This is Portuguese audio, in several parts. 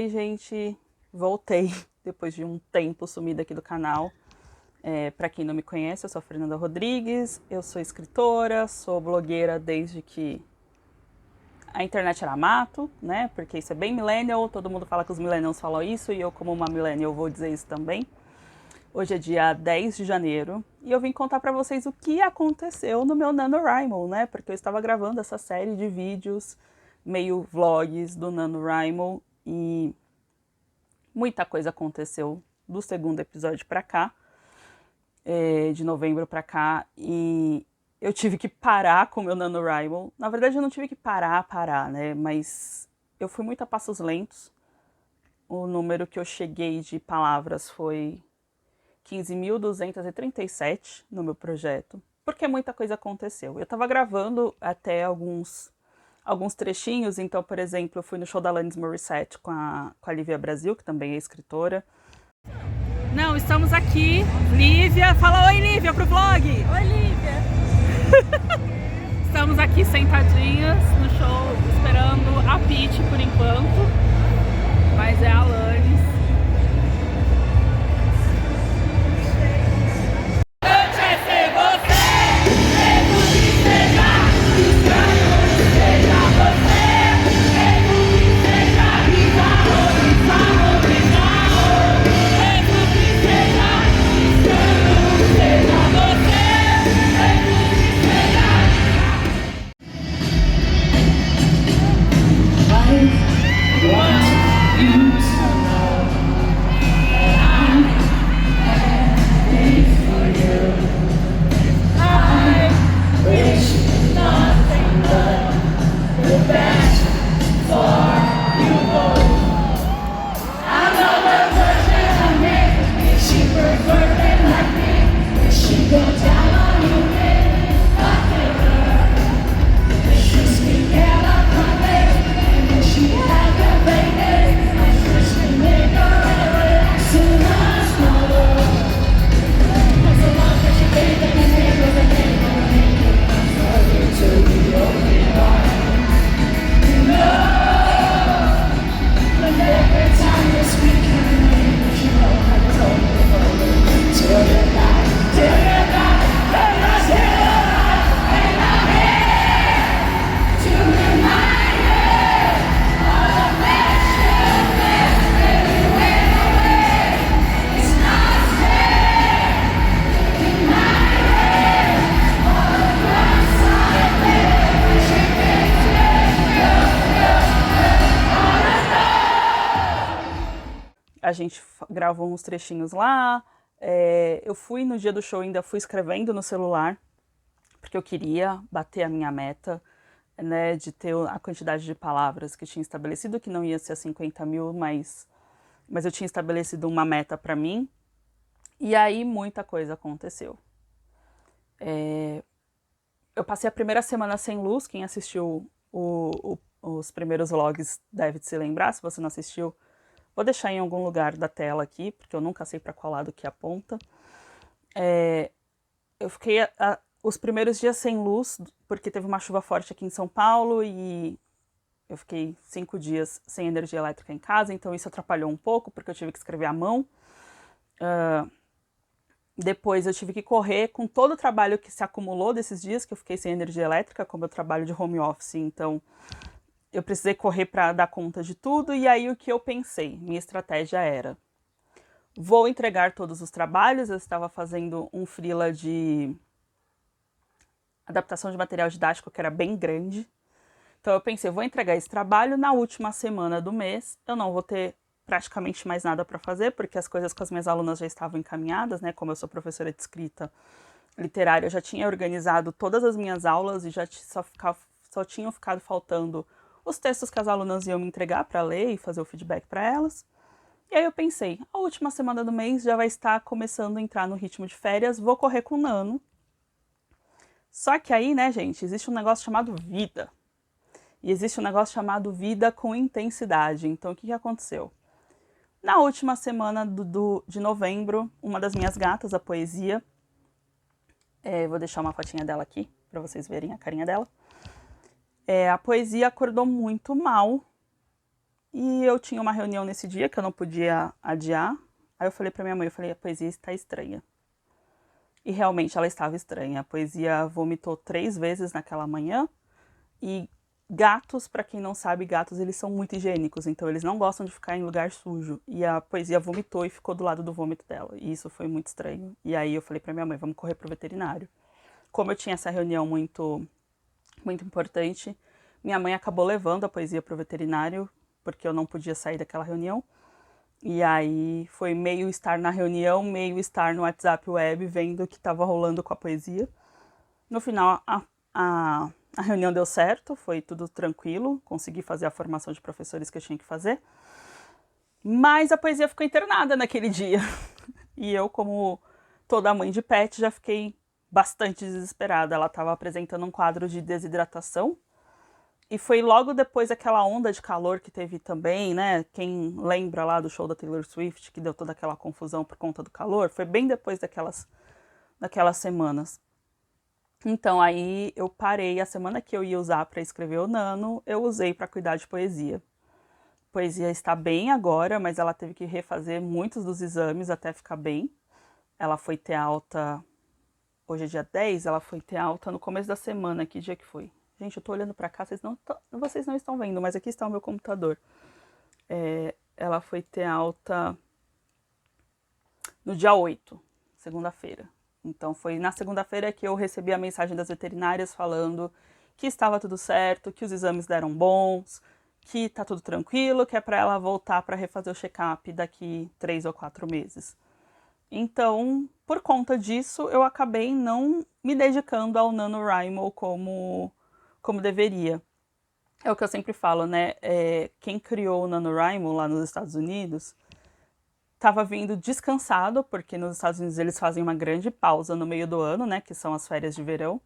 Oi, gente, voltei depois de um tempo sumida aqui do canal. Para quem não me conhece, eu sou a Fernanda Rodrigues, eu sou escritora, sou blogueira desde que a internet era mato, né? Porque isso é bem millennial, todo mundo fala que os millennials falam isso e eu, como uma millennial, vou dizer isso também. Hoje é dia 10 de janeiro e eu vim contar para vocês o que aconteceu no meu NaNoWriMo, né? Porque eu estava gravando essa série de vídeos, meio vlogs do NaNoWriMo e muita coisa aconteceu do segundo episódio para cá, de novembro para cá, e eu tive que parar com o meu NaNoWriMo. Na verdade, eu não tive que parar, né? Mas eu fui muito a passos lentos. O número que eu cheguei de palavras foi 15.237 no meu projeto, porque muita coisa aconteceu. Eu estava gravando até alguns trechinhos, então, por exemplo, eu fui no show da Alanis Morissette com a Lívia Brasil, que também é escritora. Não, estamos aqui, Lívia, fala oi Lívia pro vlog! Oi Lívia! Estamos aqui sentadinhas no show, esperando a Pitty por enquanto, mas é a Alanis. A gente gravou uns trechinhos lá. Eu fui no dia do show, ainda fui escrevendo no celular, porque eu queria bater a minha meta, né, de ter a quantidade de palavras que tinha estabelecido, que não ia ser 50 mil, mas eu tinha estabelecido uma meta para mim. E aí muita coisa aconteceu. Eu passei a primeira semana sem luz. Quem assistiu os primeiros vlogs deve se lembrar. Se você não assistiu, vou deixar em algum lugar da tela aqui, porque eu nunca sei para qual lado que aponta. Eu fiquei os primeiros dias sem luz, porque teve uma chuva forte aqui em São Paulo e eu fiquei 5 dias sem energia elétrica em casa, então isso atrapalhou um pouco, porque eu tive que escrever à mão. Depois eu tive que correr com todo o trabalho que se acumulou desses dias que eu fiquei sem energia elétrica, como eu trabalho de home office, então eu precisei correr para dar conta de tudo. E aí o que eu pensei? Minha estratégia era: vou entregar todos os trabalhos. Eu estava fazendo um freela de adaptação de material didático que era bem grande. Então eu pensei, vou entregar esse trabalho na última semana do mês. Eu não vou ter praticamente mais nada para fazer, porque as coisas com as minhas alunas já estavam encaminhadas, né? Como eu sou professora de escrita literária, eu já tinha organizado todas as minhas aulas e já só tinham ficado faltando os textos que as alunas iam me entregar para ler e fazer o feedback para elas. E aí eu pensei, a última semana do mês já vai estar começando a entrar no ritmo de férias, vou correr com o Nano. Só que aí, né, gente, existe um negócio chamado vida. E existe um negócio chamado vida com intensidade. Então, o que aconteceu? Na última semana de novembro, uma das minhas gatas, a Poesia, vou deixar uma fotinha dela aqui, para vocês verem a carinha dela. A Poesia acordou muito mal e eu tinha uma reunião nesse dia que eu não podia adiar. Aí eu falei pra minha mãe, eu falei, a poesia está estranha. E realmente ela estava estranha. A poesia vomitou 3 vezes naquela manhã. E gatos, pra quem não sabe, gatos eles são muito higiênicos, então eles não gostam de ficar em lugar sujo. E a poesia vomitou e ficou do lado do vômito dela. E isso foi muito estranho. E aí eu falei pra minha mãe, vamos correr pro veterinário. Como eu tinha essa reunião muito importante, minha mãe acabou levando a poesia pro veterinário, porque eu não podia sair daquela reunião. E aí foi meio estar na reunião, meio estar no WhatsApp web, vendo o que estava rolando com a poesia. No final, a reunião deu certo, foi tudo tranquilo, consegui fazer a formação de professores que eu tinha que fazer. Mas a poesia ficou internada naquele dia. E eu, como toda mãe de pet, já fiquei bastante desesperada. Ela estava apresentando um quadro de desidratação. E foi logo depois daquela onda de calor que teve também, né? Quem lembra lá do show da Taylor Swift, que deu toda aquela confusão por conta do calor, foi bem depois daquelas semanas. Então aí eu parei, a semana que eu ia usar para escrever o Nano, eu usei para cuidar de poesia. A poesia está bem agora, mas ela teve que refazer muitos dos exames até ficar bem. Ela foi ter alta, hoje é dia 10, ela foi ter alta no começo da semana, que dia que foi? Gente, eu tô olhando pra cá, vocês não estão vendo, mas aqui está o meu computador. Ela foi ter alta no dia 8, segunda-feira. Então foi na segunda-feira que eu recebi a mensagem das veterinárias falando que estava tudo certo, que os exames deram bons, que tá tudo tranquilo, que é para ela voltar para refazer o check-up daqui 3 ou 4 meses. Então, por conta disso, eu acabei não me dedicando ao NaNoWriMo como deveria. É o que eu sempre falo, né? Quem criou o NaNoWriMo lá nos Estados Unidos estava vindo descansado, porque nos Estados Unidos eles fazem uma grande pausa no meio do ano, né? Que são as férias de verão.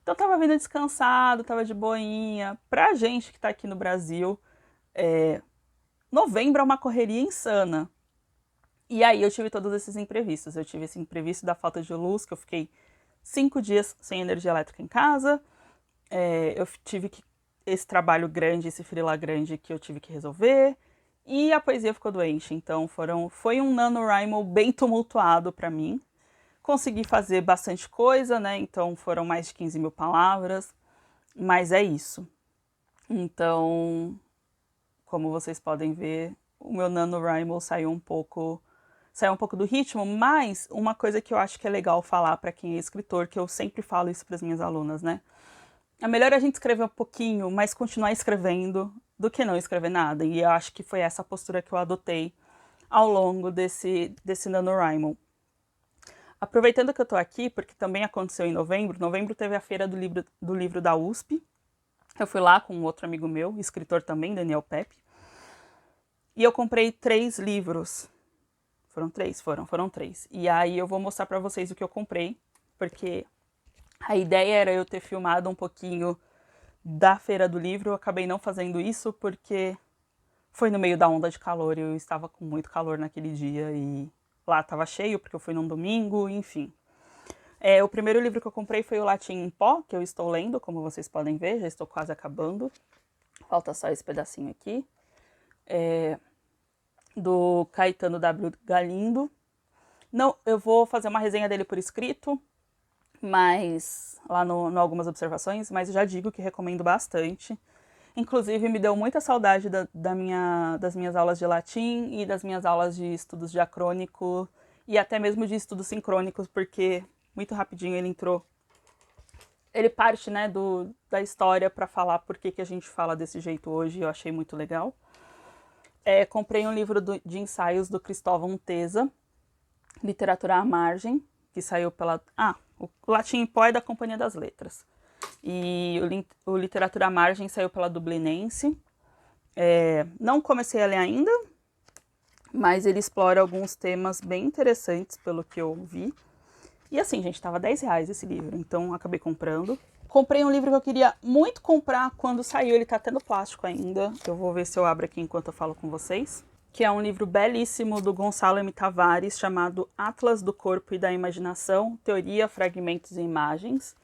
Então estava vindo descansado, estava de boinha. Pra gente que está aqui no Brasil, novembro é uma correria insana. E aí eu tive todos esses imprevistos. Eu tive esse imprevisto da falta de luz, que eu fiquei 5 dias sem energia elétrica em casa. Eu tive esse trabalho grande, esse freela grande que eu tive que resolver. E a poesia ficou doente. Então foi um NaNoWriMo bem tumultuado para mim. Consegui fazer bastante coisa, né? Então foram mais de 15 mil palavras. Mas é isso. Então, como vocês podem ver, o meu NaNoWriMo saiu um pouco do ritmo, mas uma coisa que eu acho que é legal falar para quem é escritor, que eu sempre falo isso para as minhas alunas, né? É melhor a gente escrever um pouquinho, mas continuar escrevendo, do que não escrever nada. E eu acho que foi essa postura que eu adotei ao longo desse NaNoWriMo. Aproveitando que eu tô aqui, porque também aconteceu em novembro teve a feira do livro da USP. Eu fui lá com um outro amigo meu, escritor também, Daniel Pepe. E eu comprei 3 livros. Foram 3? Foram 3. E aí eu vou mostrar pra vocês o que eu comprei, porque a ideia era eu ter filmado um pouquinho da feira do livro. Eu acabei não fazendo isso porque foi no meio da onda de calor e eu estava com muito calor naquele dia e lá estava cheio porque eu fui num domingo, enfim. O primeiro livro que eu comprei foi o Latim em Pó, que eu estou lendo, como vocês podem ver, já estou quase acabando. Falta só esse pedacinho aqui. Do Caetano W. Galindo. Não, eu vou fazer uma resenha dele por escrito, mas lá no algumas observações, mas já digo que recomendo bastante. Inclusive, me deu muita saudade das minhas aulas de latim e das minhas aulas de estudos diacrônico e até mesmo de estudos sincrônicos, porque muito rapidinho ele entrou. Ele parte, né, da história para falar por que a gente fala desse jeito hoje, eu achei muito legal. Comprei um livro de ensaios do Cristóvão Teza, Literatura à Margem, que saiu pela... o Latim em Pó é da Companhia das Letras. E o Literatura à Margem saiu pela Dublinense. Não comecei a ler ainda, mas ele explora alguns temas bem interessantes, pelo que eu vi. E assim, gente, tava R$10 esse livro, então acabei comprando. Comprei um livro que eu queria muito comprar quando saiu, ele tá até no plástico ainda. Eu vou ver se eu abro aqui enquanto eu falo com vocês. Que é um livro belíssimo do Gonçalo M. Tavares, chamado Atlas do Corpo e da Imaginação, Teoria, Fragmentos e Imagens.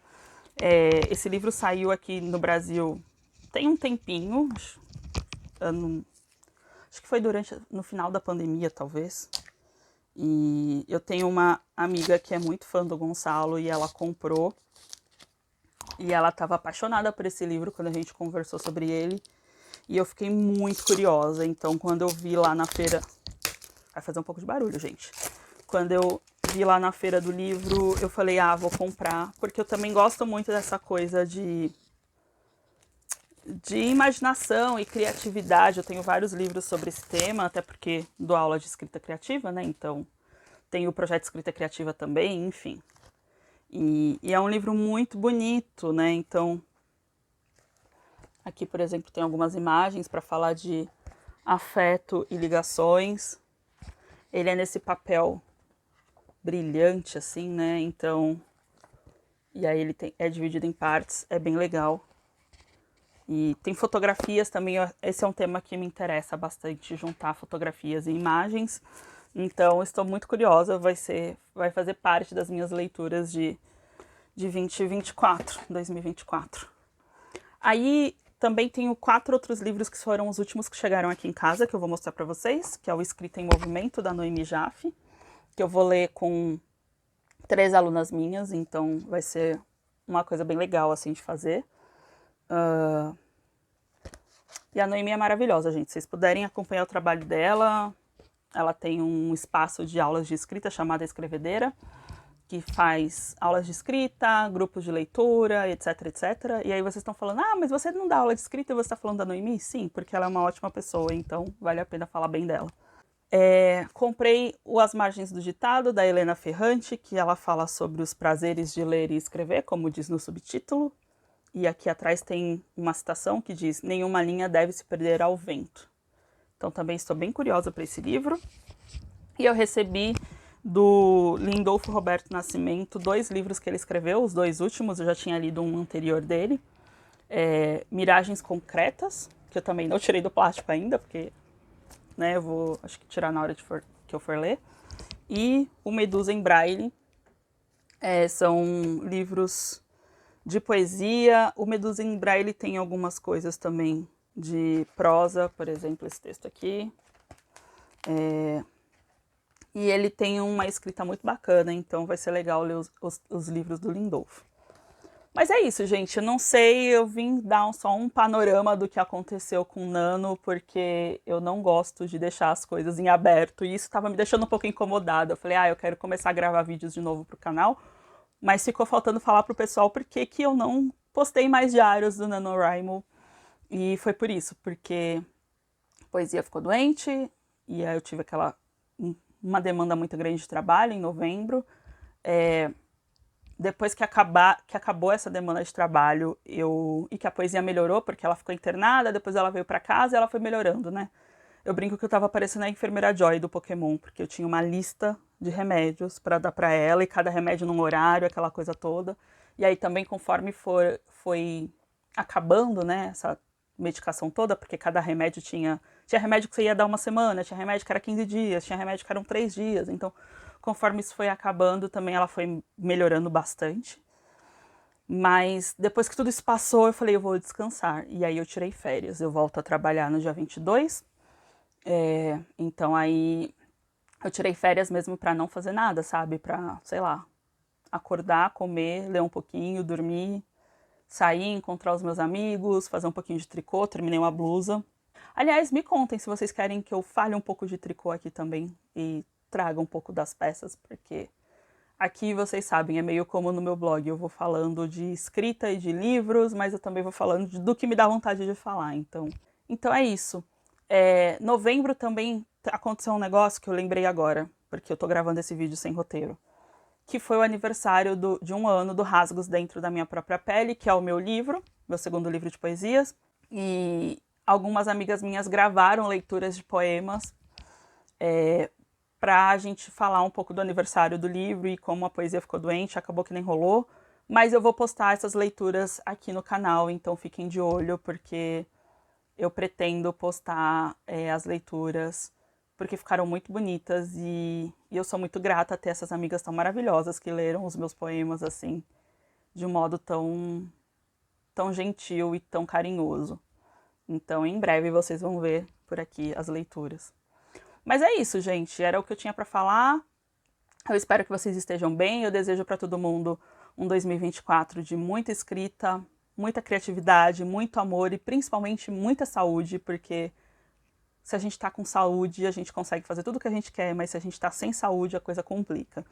Esse livro saiu aqui no Brasil tem um tempinho, acho que foi no final da pandemia, talvez. E eu tenho uma amiga que é muito fã do Gonçalo e ela comprou. E ela estava apaixonada por esse livro quando a gente conversou sobre ele. E eu fiquei muito curiosa. Então, quando eu vi lá na feira... Vai fazer um pouco de barulho, gente. Quando eu vi lá na feira do livro, eu falei, vou comprar. Porque eu também gosto muito dessa coisa de imaginação e criatividade. Eu tenho vários livros sobre esse tema, até porque dou aula de escrita criativa, né? Então, tenho o projeto Escrita Criativa também, enfim. E é um livro muito bonito, né? Então, aqui, por exemplo, tem algumas imagens para falar de afeto e ligações. Ele é nesse papel brilhante, assim, né? Então, e aí ele é dividido em partes, é bem legal. E tem fotografias também, esse é um tema que me interessa bastante, juntar fotografias e imagens. Então, estou muito curiosa, vai fazer parte das minhas leituras de 2024. Aí, também tenho 4 outros livros que foram os últimos que chegaram aqui em casa, que eu vou mostrar para vocês, que é o Escrita em Movimento, da Noemi Jaffe, que eu vou ler com 3 alunas minhas, então vai ser uma coisa bem legal, assim, de fazer. E a Noemi é maravilhosa, gente. Se vocês puderem acompanhar o trabalho dela, ela tem um espaço de aulas de escrita chamada Escrevedeira, que faz aulas de escrita, grupos de leitura, etc, etc. E aí vocês estão falando, mas você não dá aula de escrita e você está falando da Noemi? Sim, porque ela é uma ótima pessoa, então vale a pena falar bem dela. Comprei o As Margens do Ditado, da Helena Ferrante, que ela fala sobre os prazeres de ler e escrever, como diz no subtítulo. E aqui atrás tem uma citação que diz: nenhuma linha deve se perder ao vento. Então também estou bem curiosa para esse livro. E eu recebi do Lindolfo Roberto Nascimento 2 livros que ele escreveu, os 2 últimos, eu já tinha lido um anterior dele. Miragens Concretas, que eu também não tirei do plástico ainda, porque né, eu vou acho que tirar na hora que eu for ler. E o Medusa em Braille. São livros de poesia. O Medusa em Braille tem algumas coisas também de prosa, por exemplo, esse texto aqui. E ele tem uma escrita muito bacana, então vai ser legal ler os livros do Lindolfo. Mas é isso, gente. Eu não sei, eu vim dar só um panorama do que aconteceu com o Nano, porque eu não gosto de deixar as coisas em aberto, e isso estava me deixando um pouco incomodada. Eu falei, eu quero começar a gravar vídeos de novo pro canal, mas ficou faltando falar pro pessoal por que eu não postei mais diários do NaNoWriMo. E foi por isso, porque a poesia ficou doente, e aí eu tive uma demanda muito grande de trabalho em novembro. Depois que acabou essa demanda de trabalho, e que a poesia melhorou, porque ela ficou internada, depois ela veio para casa e ela foi melhorando, né? Eu brinco que eu tava parecendo a enfermeira Joy do Pokémon, porque eu tinha uma lista de remédios para dar para ela, e cada remédio num horário, aquela coisa toda. E aí também, conforme foi acabando, né, essa medicação toda, porque cada remédio tinha remédio que você ia dar uma semana, tinha remédio que era 15 dias, tinha remédio que eram 3 dias, então conforme isso foi acabando, também ela foi melhorando bastante. Mas depois que tudo isso passou, eu falei, eu vou descansar. E aí eu tirei férias. Eu volto a trabalhar no dia 22. Então aí eu tirei férias mesmo pra não fazer nada, sabe? Pra, sei lá, acordar, comer, ler um pouquinho, dormir, sair, encontrar os meus amigos, fazer um pouquinho de tricô, terminei uma blusa. Aliás, me contem se vocês querem que eu fale um pouco de tricô aqui também e traga um pouco das peças, porque aqui, vocês sabem, é meio como no meu blog, eu vou falando de escrita e de livros, mas eu também vou falando do que me dá vontade de falar, então é isso. Novembro também aconteceu um negócio que eu lembrei agora, porque eu tô gravando esse vídeo sem roteiro, que foi o aniversário de 1 ano do Rasgos Dentro da Minha Própria Pele, que é o meu livro, meu segundo livro de poesias, e algumas amigas minhas gravaram leituras de poemas pra gente falar um pouco do aniversário do livro e como a poesia ficou doente, acabou que nem rolou, mas eu vou postar essas leituras aqui no canal, então fiquem de olho, porque eu pretendo postar as leituras, porque ficaram muito bonitas e eu sou muito grata a ter essas amigas tão maravilhosas que leram os meus poemas assim, de um modo tão gentil e tão carinhoso. Então, em breve vocês vão ver por aqui as leituras. Mas é isso, gente. Era o que eu tinha para falar. Eu espero que vocês estejam bem. Eu desejo para todo mundo um 2024 de muita escrita, muita criatividade, muito amor e principalmente muita saúde, porque se a gente está com saúde, a gente consegue fazer tudo o que a gente quer, mas se a gente está sem saúde, a coisa complica.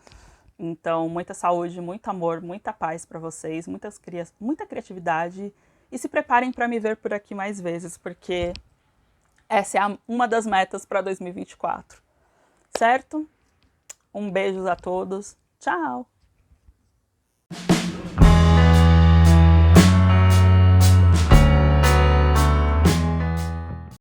Então, muita saúde, muito amor, muita paz para vocês, muita criatividade e se preparem para me ver por aqui mais vezes, porque essa é uma das metas para 2024, certo? Um beijo a todos, tchau!